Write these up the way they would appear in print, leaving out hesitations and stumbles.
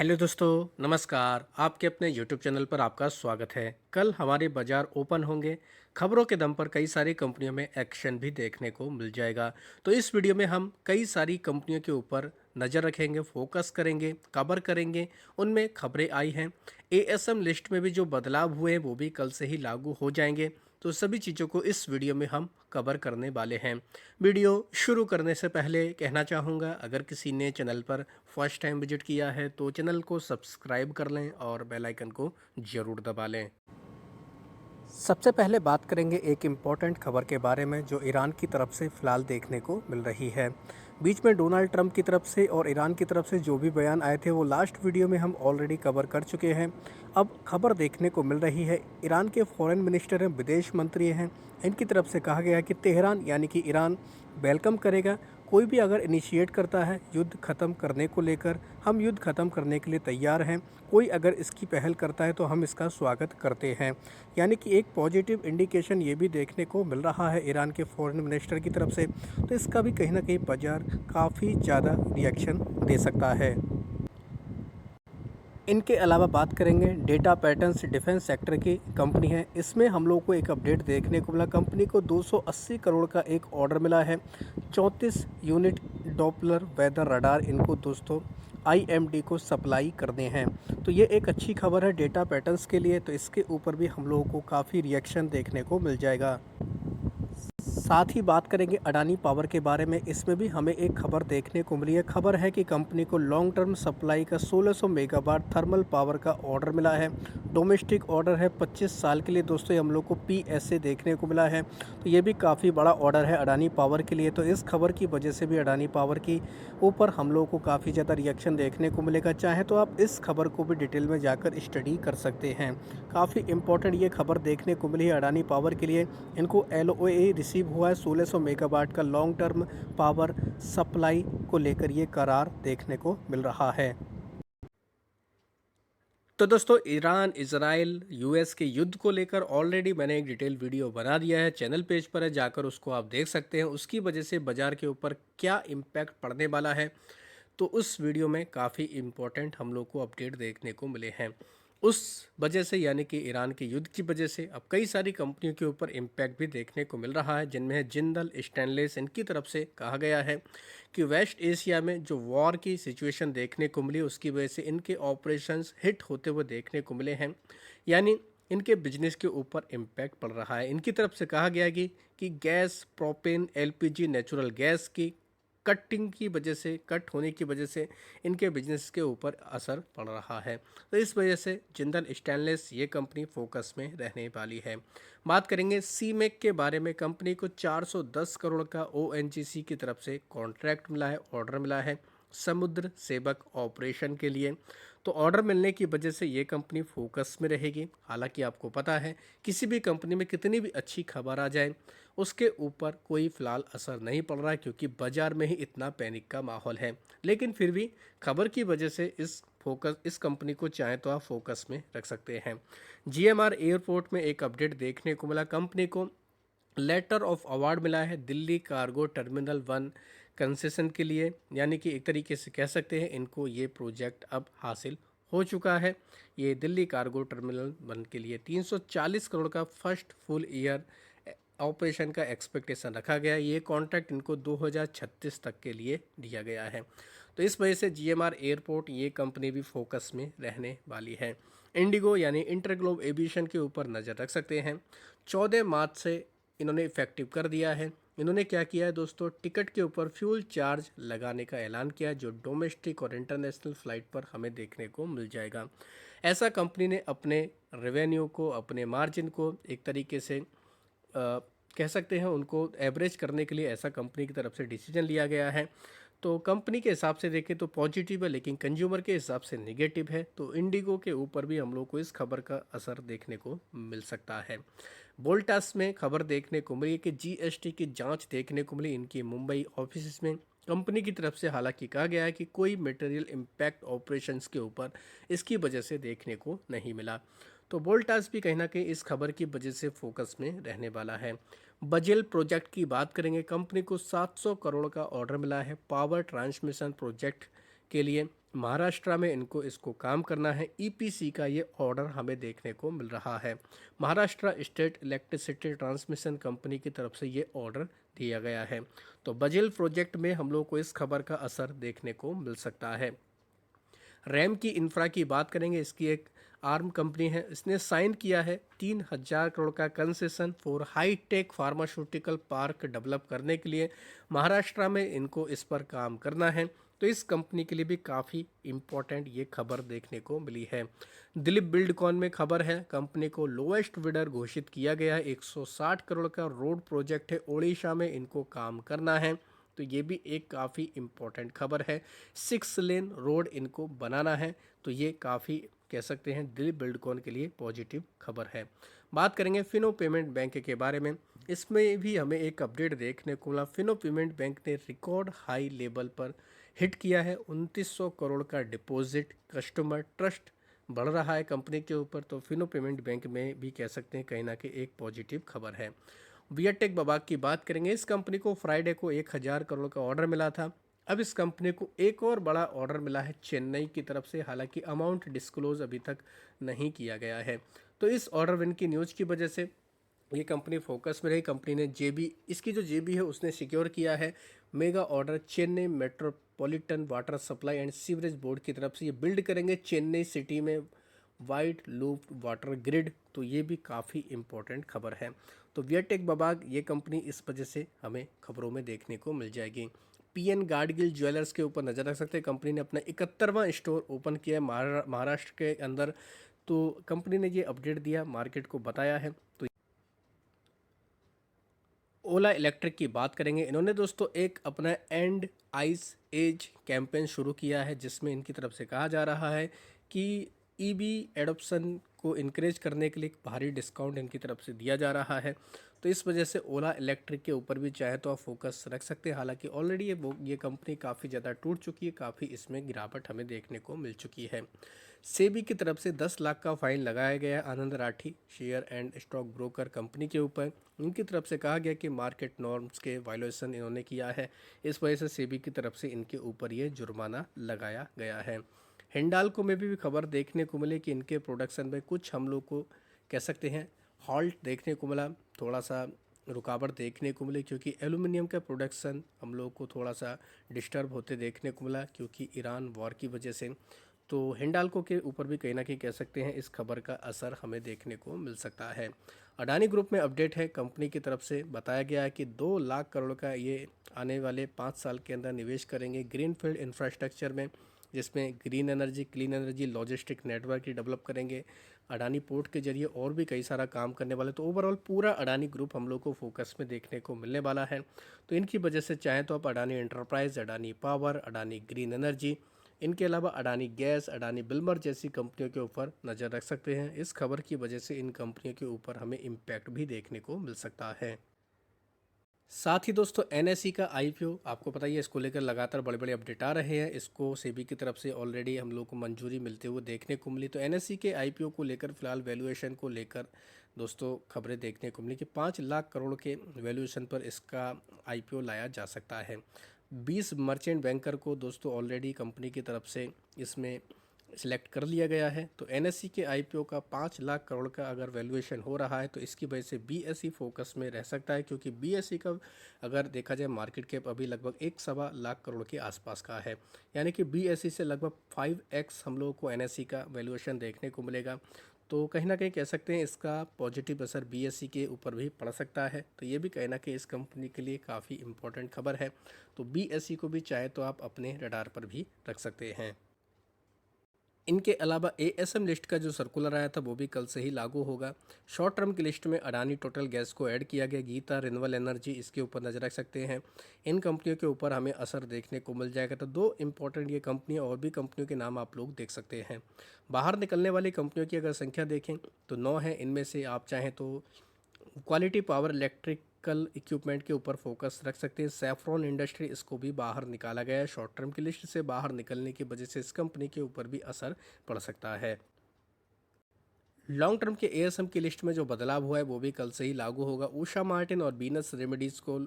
Hello दोस्तों, नमस्कार। आपके अपने यूट्यूब चैनल पर आपका स्वागत है। कल हमारे बाजार ओपन होंगे। खबरों के दम पर कई सारी कंपनियों में एक्शन भी देखने को मिल जाएगा। तो इस वीडियो में हम कई सारी कंपनियों के ऊपर नज़र रखेंगे, फोकस करेंगे, कवर करेंगे। उनमें खबरें आई हैं। एएसएम लिस्ट में भी जो बदलाव हुए हैं वो भी कल से ही लागू हो जाएंगे। तो सभी चीज़ों को इस वीडियो में हम कवर करने वाले हैं। वीडियो शुरू करने से पहले कहना चाहूँगा, अगर किसी ने चैनल पर फर्स्ट टाइम विजिट किया है तो चैनल को सब्सक्राइब कर लें और बेल आइकन को ज़रूर दबा लें। सबसे पहले बात करेंगे एक इम्पॉर्टेंट खबर के बारे में जो ईरान की तरफ से फ़िलहाल देखने को मिल रही है। बीच में डोनाल्ड ट्रंप की तरफ से और ईरान की तरफ से जो भी बयान आए थे वो लास्ट वीडियो में हम ऑलरेडी कवर कर चुके हैं। अब खबर देखने को मिल रही है, ईरान के फॉरेन मिनिस्टर हैं, विदेश मंत्री हैं, इनकी तरफ से कहा गया है कि तेहरान यानी कि ईरान वेलकम करेगा। कोई भी अगर इनिशिएट करता है युद्ध ख़त्म करने को लेकर, हम युद्ध ख़त्म करने के लिए तैयार हैं। कोई अगर इसकी पहल करता है तो हम इसका स्वागत करते हैं। यानी कि एक पॉजिटिव इंडिकेशन ये भी देखने को मिल रहा है ईरान के फॉरेन मिनिस्टर की तरफ से। तो इसका भी कहीं ना कहीं बाजार काफ़ी ज़्यादा रिएक्शन दे सकता है। इनके अलावा बात करेंगे डेटा पैटर्न्स डिफेंस सेक्टर की कंपनी है। इसमें हम लोग को एक अपडेट देखने को मिला, कंपनी को 280 करोड़ का एक ऑर्डर मिला है। 34 यूनिट डॉपलर वेदर रडार इनको दोस्तों आईएमडी को सप्लाई करने हैं। तो ये एक अच्छी खबर है डेटा पैटर्न्स के लिए। तो इसके ऊपर भी हम लोगों को काफ़ी रिएक्शन देखने को मिल जाएगा। साथ ही बात करेंगे अडानी पावर के बारे में। इसमें भी हमें एक खबर देखने को मिली है। खबर है कि कंपनी को लॉन्ग टर्म सप्लाई का 1600 मेगावाट थर्मल पावर का ऑर्डर मिला है। डोमेस्टिक ऑर्डर है 25 साल के लिए दोस्तों। हम लोग को पीएसए देखने को मिला है। तो ये भी काफ़ी बड़ा ऑर्डर है अडानी पावर के लिए। तो इस खबर की वजह से भी अडानी पावर की ऊपर हम लोग को काफ़ी ज़्यादा रिएक्शन देखने को मिलेगा। चाहे तो आप इस खबर को भी डिटेल में जाकर स्टडी कर सकते हैं। काफ़ी इंपॉर्टेंट ये खबर देखने को मिली है अडानी पावर के लिए। इनको एलओए रिसीव हुआ है 1600 मेगावाट का लॉन्ग टर्म पावर सप्लाई को लेकर ये करार देखने को मिल रहा है। तो दोस्तों, ईरान इजराइल यूएस के युद्ध को लेकर ऑलरेडी मैंने एक डिटेल वीडियो बना दिया है, चैनल पेज पर है, जाकर उसको आप देख सकते हैं। उसकी वजह से बाजार के ऊपर क्या इम्पैक्ट पड़ने वाला है, तो उस वीडियो में काफ़ी इम्पोर्टेंट हम लोग को अपडेट देखने को मिले हैं। उस वजह से यानी कि ईरान के युद्ध की वजह से अब कई सारी कंपनियों के ऊपर इम्पैक्ट भी देखने को मिल रहा है, जिनमें है जिंदल स्टेनलेस। इनकी तरफ से कहा गया है कि वेस्ट एशिया में जो वॉर की सिचुएशन देखने को मिली उसकी वजह से इनके ऑपरेशंस हिट होते हुए देखने को मिले हैं। यानी इनके बिजनेस के ऊपर इम्पैक्ट पड़ रहा है। इनकी तरफ से कहा गया है कि gas, propane, LPG, natural gas की कटिंग की वजह से, कट होने की वजह से इनके बिजनेस के ऊपर असर पड़ रहा है। तो इस वजह से जिंदल स्टेनलेस ये कंपनी फोकस में रहने वाली है। बात करेंगे सीमेक के बारे में। कंपनी को 410 करोड़ का ओएनजीसी की तरफ से कॉन्ट्रैक्ट मिला है, ऑर्डर मिला है समुद्र सेवक ऑपरेशन के लिए। तो ऑर्डर मिलने की वजह से ये कंपनी फोकस में रहेगी। हालांकि आपको पता है किसी भी कंपनी में कितनी भी अच्छी खबर आ जाए उसके ऊपर कोई फ़िलहाल असर नहीं पड़ रहा है, क्योंकि बाज़ार में ही इतना पैनिक का माहौल है। लेकिन फिर भी खबर की वजह से इस कंपनी को चाहे तो आप फोकस में रख सकते हैं। जीएमआर एयरपोर्ट में एक अपडेट देखने को मिला। कंपनी को लेटर ऑफ अवार्ड मिला है दिल्ली कार्गो टर्मिनल 1 कंसेशन के लिए। यानी कि एक तरीके से कह सकते हैं इनको ये प्रोजेक्ट अब हासिल हो चुका है। ये दिल्ली कार्गो टर्मिनल 1 के लिए 340 करोड़ का फर्स्ट फुल ईयर ऑपरेशन का एक्सपेक्टेशन रखा गया है। ये कॉन्ट्रैक्ट इनको 2036 तक के लिए दिया गया है। तो इस वजह से जीएमआर एयरपोर्ट ये कंपनी भी फोकस में रहने वाली है। इंडिगो यानी इंटरग्लोब एविएशन के ऊपर नज़र रख सकते हैं। 14 मार्च से इन्होंने इफेक्टिव कर दिया है। इन्होंने क्या किया है दोस्तों, टिकट के ऊपर फ्यूल चार्ज लगाने का ऐलान किया है, जो डोमेस्टिक और इंटरनेशनल फ़्लाइट पर हमें देखने को मिल जाएगा। ऐसा कंपनी ने अपने रेवेन्यू को, अपने मार्जिन को एक तरीके से कह सकते हैं उनको एवरेज करने के लिए ऐसा कंपनी की तरफ से डिसीजन लिया गया है। तो कंपनी के हिसाब से देखें तो पॉजिटिव है, लेकिन कंज्यूमर के हिसाब से नेगेटिव है। तो इंडिगो के ऊपर भी हम लोग को इस खबर का असर देखने को मिल सकता है। वोल्टास में खबर देखने को मिली कि जीएसटी की जांच देखने को मिली इनकी मुंबई ऑफिस में। कंपनी की तरफ से हालांकि कहा गया है कि कोई मटेरियल इम्पैक्ट ऑपरेशंस के ऊपर इसकी वजह से देखने को नहीं मिला। तो वोल्टास भी कहीं ना कहीं इस खबर की वजह से फोकस में रहने वाला है। बजेल प्रोजेक्ट की बात करेंगे। कंपनी को 700 करोड़ का ऑर्डर मिला है पावर ट्रांसमिशन प्रोजेक्ट के लिए महाराष्ट्र में इनको इसको काम करना है। ईपीसी का ये ऑर्डर हमें देखने को मिल रहा है। Maharashtra state electricity transmission company की तरफ से ये ऑर्डर दिया गया है। तो बजेल प्रोजेक्ट में हम लोग को इस खबर का असर देखने को मिल सकता है। रैम की इंफ्रा की बात करेंगे, इसकी एक आर्म कंपनी है, इसने साइन किया है 3,000 करोड़ का concession for high tech pharmaceutical park develop करने के लिए। महाराष्ट्र में इनको इस पर काम करना है। तो इस कंपनी के लिए भी काफ़ी इम्पोर्टेंट ये खबर देखने को मिली है। दिलीप बिल्डकॉन में खबर है, कंपनी को लोएस्ट बिडर घोषित किया गया है। 160 करोड़ का रोड प्रोजेक्ट है, ओडिशा में इनको काम करना है। तो ये भी एक काफ़ी इम्पोर्टेंट खबर है। 6 लेन रोड इनको बनाना है। तो ये काफ़ी कह सकते हैं दिलीप बिल्डकॉन के लिए पॉजिटिव खबर है। बात करेंगे फिनो पेमेंट बैंक के बारे में, इसमें भी हमें एक अपडेट देखने को मिला। फिनो पेमेंट बैंक ने रिकॉर्ड हाई लेवल पर हिट किया है। 2900 करोड़ का डिपॉजिट, कस्टमर ट्रस्ट बढ़ रहा है कंपनी के ऊपर। तो फिनो पेमेंट बैंक में भी कह सकते हैं कहीं ना कहीं एक पॉजिटिव खबर है। वियरटेक बबाक की बात करेंगे, इस कंपनी को फ्राइडे को 1,000 करोड़ का ऑर्डर मिला था। अब इस कंपनी को एक और बड़ा ऑर्डर मिला है चेन्नई की तरफ से, हालांकि अमाउंट डिस्क्लोज अभी तक नहीं किया गया है। तो इस ऑर्डर विन की न्यूज़ की वजह से ये कंपनी फोकस में रही। कंपनी ने जेबी, इसकी जो जेबी है उसने सिक्योर किया है mega order Chennai metropolitan water supply and sewerage board की तरफ से। ये बिल्ड करेंगे चेन्नई सिटी में वाइड लूप वाटर ग्रिड। तो ये भी काफ़ी इम्पोर्टेंट खबर है। तो वियरटेक बबाग ये कंपनी इस वजह से हमें खबरों में देखने को मिल जाएगी। पीएन गाडगिल ज्वेलर्स के ऊपर नज़र रख सकते हैं। कंपनी ने अपना 71वां स्टोर ओपन किया है महाराष्ट्र के अंदर। तो कंपनी ने ये अपडेट दिया, मार्केट को बताया है। तो ओला इलेक्ट्रिक की बात करेंगे, इन्होंने दोस्तों एक अपना एंड आइस एज कैंपेन शुरू किया है, जिसमें इनकी तरफ से कहा जा रहा है कि ईवी एडॉप्शन को इनक्रेज करने के लिए एक भारी डिस्काउंट इनकी तरफ से दिया जा रहा है। तो इस वजह से ओला इलेक्ट्रिक के ऊपर भी चाहे तो आप फोकस रख सकते हैं। हालांकि ऑलरेडी ये कंपनी काफ़ी ज़्यादा टूट चुकी है, काफ़ी इसमें गिरावट हमें देखने को मिल चुकी है। सेबी की तरफ से 10 लाख का फाइन लगाया गया है Anand Rathi share and stock broker company के ऊपर। इनकी तरफ से कहा गया कि मार्केट नॉर्म्स के वायलेशन इन्होंने किया है, इस वजह से सेबी की तरफ से इनके ऊपर ये जुर्माना लगाया गया है। हिंडाल्को में भी खबर देखने को मिले कि इनके प्रोडक्शन में कुछ हम लोग को कह सकते हैं हॉल्ट देखने को मिला, थोड़ा सा रुकावट देखने को मिली, क्योंकि एल्यूमिनियम का प्रोडक्शन हम लोग को थोड़ा सा डिस्टर्ब होते देखने को मिला क्योंकि ईरान वॉर की वजह से। तो हिंडाल्को के ऊपर भी कहीं ना कहीं कह सकते हैं इस खबर का असर हमें देखने को मिल सकता है। अडानी ग्रुप में अपडेट है, कंपनी की तरफ से बताया गया है कि 2 लाख करोड़ का ये आने वाले 5 साल के अंदर निवेश करेंगे ग्रीनफील्ड इंफ्रास्ट्रक्चर में, जिसमें green energy, clean energy, logistic network की डेवलप करेंगे। अडानी पोर्ट के जरिए और भी कई सारा काम करने वाले। तो ओवरऑल पूरा अडानी ग्रुप हम लोग को फोकस में देखने को मिलने वाला है। तो इनकी वजह से चाहे तो आप Adani enterprise, Adani power, Adani green energy, इनके अलावा अडानी गैस, अडानी बिल्मर जैसी कंपनियों के ऊपर नज़र रख सकते हैं। इस खबर की वजह से इन कंपनियों के ऊपर हमें इम्पैक्ट भी देखने को मिल सकता है। साथ ही दोस्तों एनएसई का आईपीओ आपको पता ही है, इसको लेकर लगातार बड़े बड़े अपडेट आ रहे हैं। इसको सेबी की तरफ से ऑलरेडी हम लोग को मंजूरी मिलते हुए देखने को मिली। तो एनएसई के आईपीओ को लेकर फिलहाल वैल्यूएशन को लेकर दोस्तों खबरें देखने को मिली कि 5 लाख करोड़ के वैल्यूएशन पर इसका आईपीओ लाया जा सकता है। 20 मर्चेंट बैंकर को दोस्तों ऑलरेडी कंपनी की तरफ से इसमें सिलेक्ट कर लिया गया है। तो एनएसई के आईपीओ का 5 लाख करोड़ का अगर वैल्यूएशन हो रहा है तो इसकी वजह से बीएसई फोकस में रह सकता है, क्योंकि बीएसई का अगर देखा जाए मार्केट कैप अभी लगभग 1.25 लाख करोड़ के आसपास का है। यानी कि बीएसई से लगभग 5x हम लोगों को एनएसई का वैल्यूएशन देखने को मिलेगा। तो कहीं ना कहीं कह सकते हैं इसका पॉजिटिव असर बीएसई के ऊपर भी पड़ सकता है। तो ये भी कहीं ना कहीं इस कंपनी के लिए काफ़ी इंपॉर्टेंट खबर है। तो बीएसई को भी चाहे तो आप अपने रडार पर भी रख सकते हैं। इनके अलावा एएसएम लिस्ट का जो सर्कुलर आया था वो भी कल से ही लागू होगा। शॉर्ट टर्म की लिस्ट में अडानी टोटल गैस को ऐड किया गया, गीता, रिन्यूएबल एनर्जी, इसके ऊपर नजर रख सकते हैं। इन कंपनियों के ऊपर हमें असर देखने को मिल जाएगा। तो 2 इंपॉर्टेंट ये कंपनियां, और भी कंपनियों के नाम आप लोग देख सकते हैं। बाहर निकलने वाली कंपनियों की अगर संख्या देखें तो 9 है। इनमें से आप चाहें तो क्वालिटी पावर इलेक्ट्रिकल इक्विपमेंट के ऊपर फोकस रख सकते हैं। सैफ्रॉन इंडस्ट्री, इसको भी बाहर निकाला गया है। शॉर्ट टर्म की लिस्ट से बाहर निकलने की वजह से इस कंपनी के ऊपर भी असर पड़ सकता है। लॉन्ग टर्म के एएसएम की लिस्ट में जो बदलाव हुआ है वो भी कल से ही लागू होगा। उषा मार्टिन और बीनस रेमेडीज को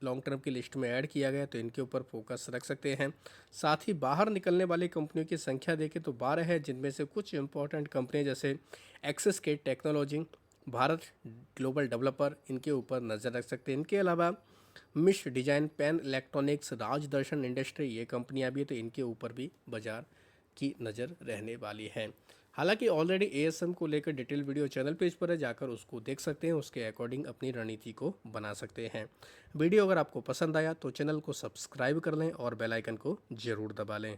लॉन्ग टर्म की लिस्ट में ऐड किया गया, तो इनके ऊपर फोकस रख सकते हैं। साथ ही बाहर निकलने वाली कंपनियों की संख्या देखें तो 12 है, जिनमें से कुछ इंपॉर्टेंट कंपनियां जैसे एक्सिस के टेक्नोलॉजी, भारत ग्लोबल डेवलपर, इनके ऊपर नज़र रख सकते हैं। इनके अलावा मिश design, pen electronics, Rajdarshan industry, ये कंपनियां भी है, तो इनके ऊपर भी बाजार की नज़र रहने वाली है। हालांकि ऑलरेडी एएसएम को लेकर डिटेल वीडियो चैनल पेज पर है, जाकर उसको देख सकते हैं, उसके अकॉर्डिंग अपनी रणनीति को बना सकते हैं। वीडियो अगर आपको पसंद आया तो चैनल को सब्सक्राइब कर लें और बेल आइकन को ज़रूर दबा लें।